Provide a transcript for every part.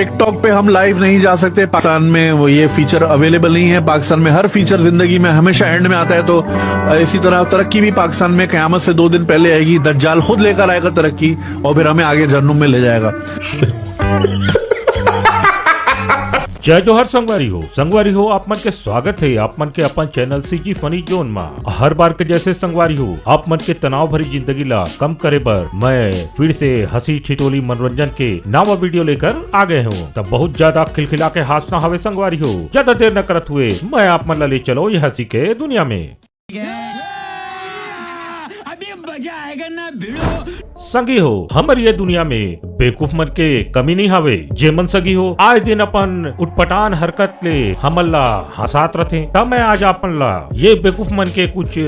TikTok पे हम live नहीं जा सकते, पाकिस्तान में वो ये फीचर अवेलेबल नहीं है। पाकिस्तान में हर फीचर जिंदगी में हमेशा एंड में आता है, तो इसी तरह तरक्की भी पाकिस्तान में क़यामत से 2 दिन पहले आएगी। दज्जाल खुद लेकर आएगा तरक्की और फिर हमें आगे जहन्नुम में ले जाएगा। जय जोहर संगवारी हो आप मन के स्वागत है आप मन के अपन चैनल सीजी फनी जोन में। हर बार के जैसे संगवारी हो आप मन के तनाव भरी जिंदगी ला कम करे बर मैं फिर से हंसी ठिठोली मनोरंजन के नवा वीडियो लेकर आ गए हूँ। तब बहुत ज्यादा खिलखिला के हंसना हवे संगवारी हो, ज्यादा देर न करत हुए मैं आप मन ला ले चलो ये हंसी के दुनिया में। अभी मजा आएगा ना भिड़ो। संगी हो हमर ये दुनिया में बेवकूफ मन के कमी नहीं हवे। जे मन सगी हो आए दिन अपन उटपटान हरकत ले हमन ला हंसात रथे। तब मैं आज अपन ला ये बेवकूफ मन के कुछ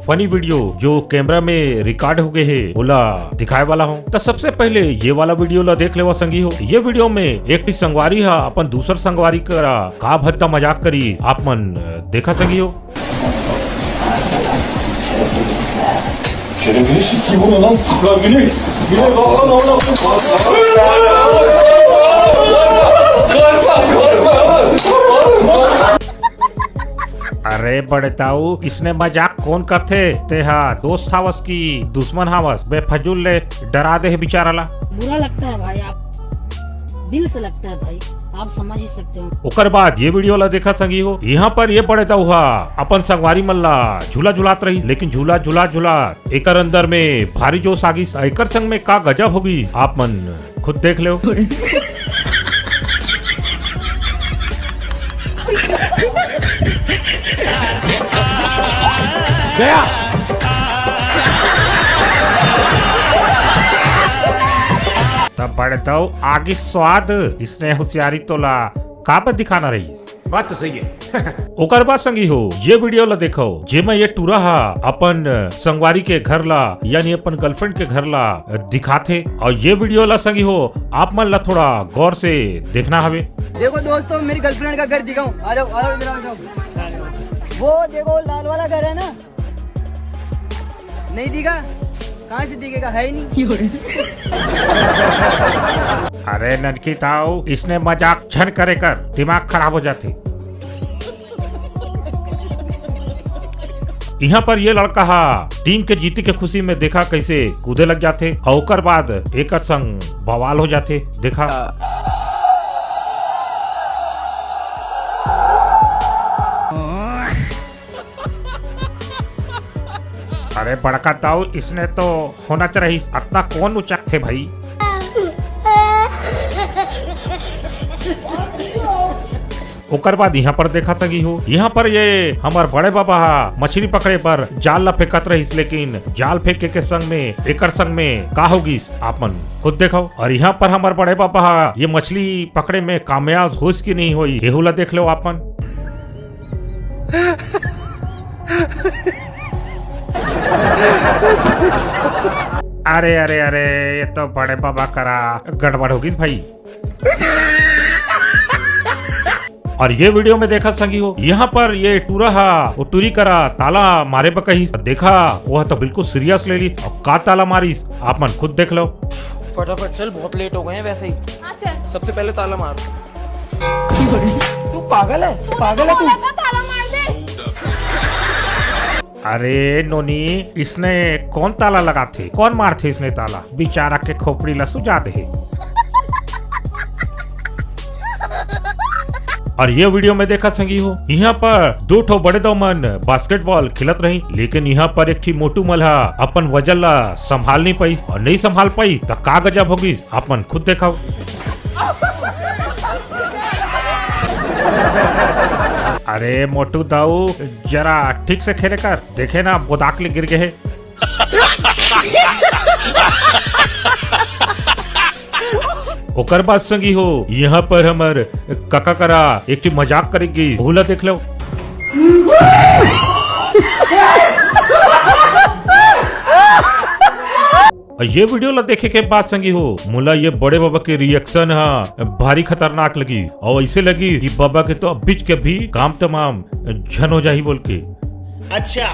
फनी वीडियो जो कैमरा में रिकॉर्ड हो गए है ओला दिखाए वाला हूँ। तो सबसे पहले ये वाला वीडियो ला देख लेवा संगी हो। ये वीडियो में एक संगवारी है अपन दूसर संगवारी करा का भद्दा मजाक करी आप मन देखा संगी हो। Şerefini sikeyim bunu lan. Çıkar Güney. Güney kalkan oğlum. अरे बड़ताऊ इसने मजाक कौन करते ते हा दोस्त हावस की दुश्मन हावस बेफजूल ले डरा दे बेचारा ला। बुरा लगता है भाई, आप दिल से लगता है भाई, आप समझ ही सकते हो। ओकर बाद ये वीडियो ला देखा संगी हो। यहाँ पर ये बड़े हुआ अपन संगवारी मल्ला झूला झुलात रही, लेकिन झूला झूला झूला एकर अंदर में भारी जोश आगी। एकर संग में का गजब होगी आप मन खुद देख लो। गया तब बढ़ताऊ आगे स्वाद इसने होशियारी तोला का पर दिखाना रही। बात तो सही है। ओकर बाद संगी हो ये वीडियो ला देखो जे मैं ये टूरा हा अपन संगवारी के घर ला यानी अपन गर्लफ्रेंड के घर ला दिखाते। और ये वीडियो ला संगी हो आप मन ला थोड़ा गौर से देखना हवे। देखो दोस्तों मेरी गर्लफ्रेंड का घर दिखाऊं, आ जाओ इधर आ जाओ। वो देखो लाल वाला घर है ना, नहीं दिखा? कहाँ से दिखेगा, है ही नहीं। अरे ननकी ताऊ इसने मजाक झन करे कर दिमाग खराब हो जाते। यहाँ पर ये लड़का हा टीम के जीती के खुशी में देखा कैसे कूदे लग जाते और ओकर बाद एक संग बवाल हो जाते देखा। अरे बड़का ताऊ इसने तो होना चाहिए इतना कौन उचक थे भाई। ओकर बाद यहाँ पर देखा सकी हो यहाँ पर ये हमार बड़े बाबा मछली पकड़े पर जाल ला फेंकत रही, लेकिन जाल फेंके के संग में एकर संग में का होगी आप मन खुद देखो। और यहाँ पर हमार बड़े बाबा ये मछली पकड़े में कामयाब होश की नहीं हुई एहुला देख लो आप मन। अरे अरे अरे ये तो बड़े बाबा करा गड़बड़ होगी भाई। और ये वीडियो में देखा संगी हो यहाँ पर ये टूरा वो टूरी करा ताला मारे बकही देखा वह तो बिल्कुल सीरियस ले ली और का ताला मारी आप मन खुद देख लो। फटाफट चल बहुत लेट हो गए हैं वैसे ही। अच्छा सबसे पहले ताला मार। तू पागल है तू। ताला मार दे। अरे नोनी इसने कौन ताला लगा थे, कौन मार थे इसने ताला, बेचारा के खोपड़ी ला सुझा दे। और ये वीडियो में देखा संगी हो यहाँ पर 2 ठो बड़े मन बास्केटबॉल खिलत रही, लेकिन यहाँ पर एक मोटू मल्हा अपन वजन ला संभाल नहीं पाई और नहीं संभाल पाई तो का गजब होगी आप मन खुद देखो। अरे मोटू दाऊ जरा ठीक से खेले कर, देखे ना बोदाकले गिर गए। ओकर बाद संगी हो यहाँ पर हमर काका करा एक मजाक करेगी भूला देख लो। ये वीडियो ला देखे के बाद संगी हो मुला ये बड़े बाबा के रिएक्शन भारी खतरनाक लगी और ऐसे लगी कि बाबा के तो बीच के भी काम तमाम झन हो जाही बोल के। अच्छा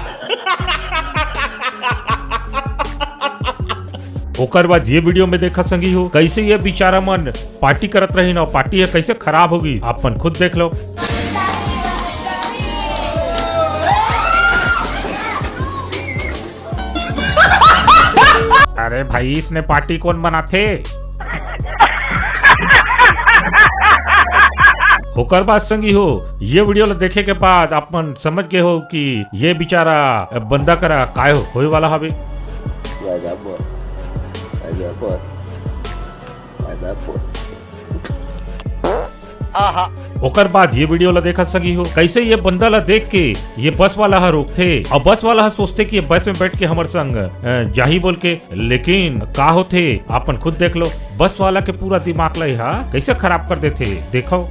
ओकर बाद ये वीडियो में देखा संगी हो कैसे ये बेचारा मन पार्टी करत रही ना, पार्टी है कैसे खराब होगी आपन खुद देख लो। अरे भाई इसने पार्टी कौन बना थे। होकर बात संगी हो ये वीडियो देखे के बाद अपन समझ गए हो कि ये बेचारा बंदा करा काय होए वाला हवे। ओकर बाद ये वीडियो ला देखा सकी हो कैसे ये बंदा ला देख के ये बस वाला हा रोकथे और बस वाला हा सोचते कि ये बस में बैठ के हमारे संग जाही बोल के, लेकिन का होथे आपन खुद देख लो। बस वाला के पूरा दिमाग ला हा कैसे खराब कर देथे देखो।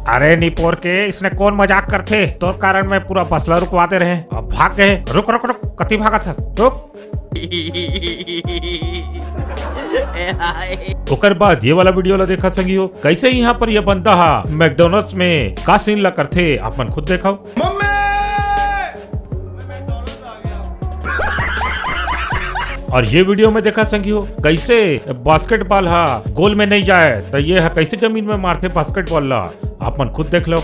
अरे निपोर के इसने कौन मजाक करते तो कारण मैं पूरा बसला रुकवाते रहे, अब भाग गए। रुक रुक रुक कति भागा था रुक। ओकर बाद ये वाला वीडियो ला देखा सकी हो कैसे यहाँ पर ये बंदा हा मैकडोनल्ड्स में का सीन ला करते अपन खुद देखो। और ये वीडियो में देखा संगी हो कैसे बास्केटबॉल हा गोल में नहीं जाए तो ये हा कैसे जमीन में मारते बास्केटबॉल ला अपन खुद देख लो।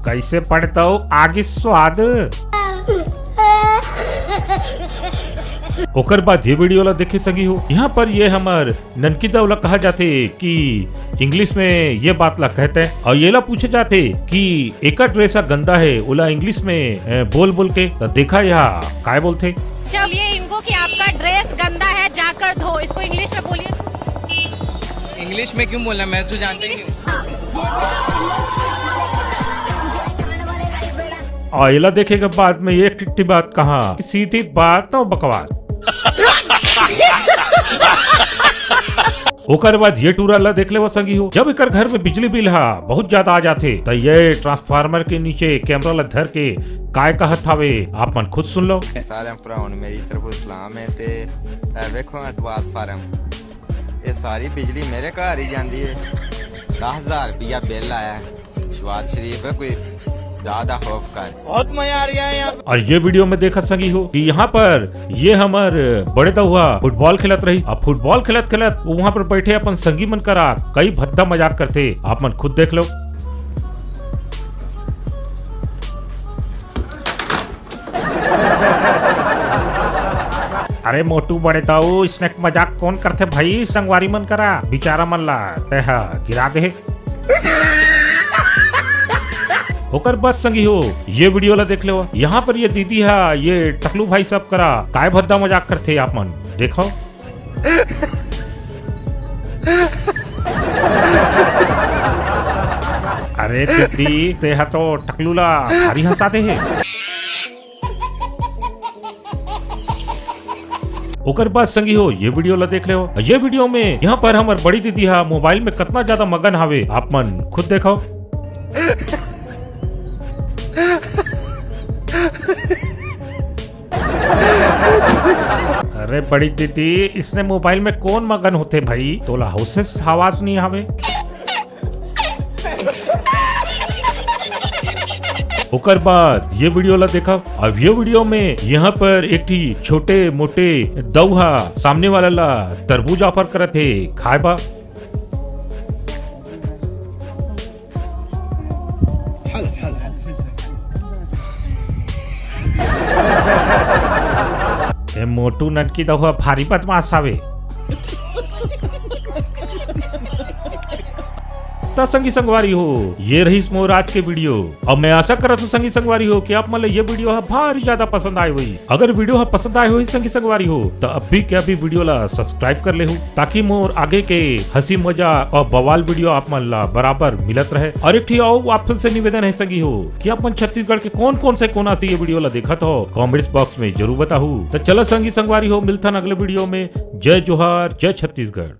कैसे पढ़ता हो आगे स्वाद। ओकर बाद ये वीडियो ला देखे सकी हो यहाँ पर ये हमार ननकी दौला कहा जाते कि इंग्लिश में ये बात ला कहते हैं और ये ला पूछे जाते कि एक ड्रेस गंदा है ओला इंग्लिश में बोल बोल के तो देखा यहाँ काय बोलते। चलिए इनको कि आपका ड्रेस गंदा है जाकर धो, इसको इंग्लिश में बोलिए। इंग्लिश में क्यों बोलना, मैं तो जानता ही नहीं। और ये देखे के बाद में ये टिट्टी बात कहा सीधी बात तो बकवास। ओकर बाद ये टूरा ला देख ले वो संगी हो जब एक घर में बिजली बिल हा बहुत ज्यादा आ जाते तो ये ट्रांसफार्मर के नीचे कैमरा ला धर के काय कहत हवे आपन खुद सुन लो। सारे भराओं ने मेरी तरफ सलाम है ते देखो ट्रांसफार्म ये सारी बिजली मेरे घर ही जाती है। 10,000 रुपया बिल आया शवाद शरीफ है कोई ज्यादा खौफ कर, बहुत मजा आ रहा है यहाँ। और ये वीडियो में देखा संगी हो कि यहाँ पर ये हमार बड़े हुआ फुटबॉल खेलत रही। अब फुटबॉल खेलत खेलत वहाँ पर बैठे अपन संगी मन करा कई भद्दा मजाक करते आप मन खुद देख लो। अरे मोटू बड़े दाऊ इसने मजाक कौन करते भाई, संगवारी मन करा बेचारा मन ला तह गिरा दे। होकर बस संगी हो ये वीडियो ला देख लो यहाँ पर ये दीदी है ये टकलू भाई सब करा काय भद्दा मजाक करते आप मन देखो। अरे दीदी तेहा तो टकलू ला भारी हंसाते है। ओकर बाद संगी हो ये वीडियो ला देख ले हो ये वीडियो में यहाँ पर हमार बड़ी दीदी है मोबाइल में कितना ज्यादा मगन हावे आप मन खुद देखो। अरे बड़ी दीदी इसने मोबाइल में कौन मगन होते भाई तोला हाउसेस आवाज नहीं आवे। ओकर बाद ये वीडियो ला देखा अब ये वीडियो में यहाँ पर एक ठी छोटे मोटे दौहा सामने वाला ला तरबूज ऑफर करे थे खाए बा। मोटू नटकी दहुआ भारी बदमाश आवे। तो संगी संगवारी हो ये रही मोर आज के वीडियो। अब मैं आशा करत हूँ संगी संगवारी हो कि आप मतलब ये वीडियो है भारी ज्यादा पसंद आई हुई। अगर वीडियो है पसंद आई हुई संगी संगवारी हो तो अब भी क्या भी वीडियो ला सब्सक्राइब कर ले हो ताकि मोर आगे के हंसी मजा और बवाल वीडियो आप मन ला बराबर मिलत रहे। और एक और आपसे से निवेदन है संगी हो कि अपन छत्तीसगढ़ के कौन कौन से कोना से ये वीडियो ला देखत हो कमेंट्स बॉक्स में जरूर बताओ। तो चलो संगी संगवारी हो मिलता अगले वीडियो में। जय जोहार जय छत्तीसगढ़।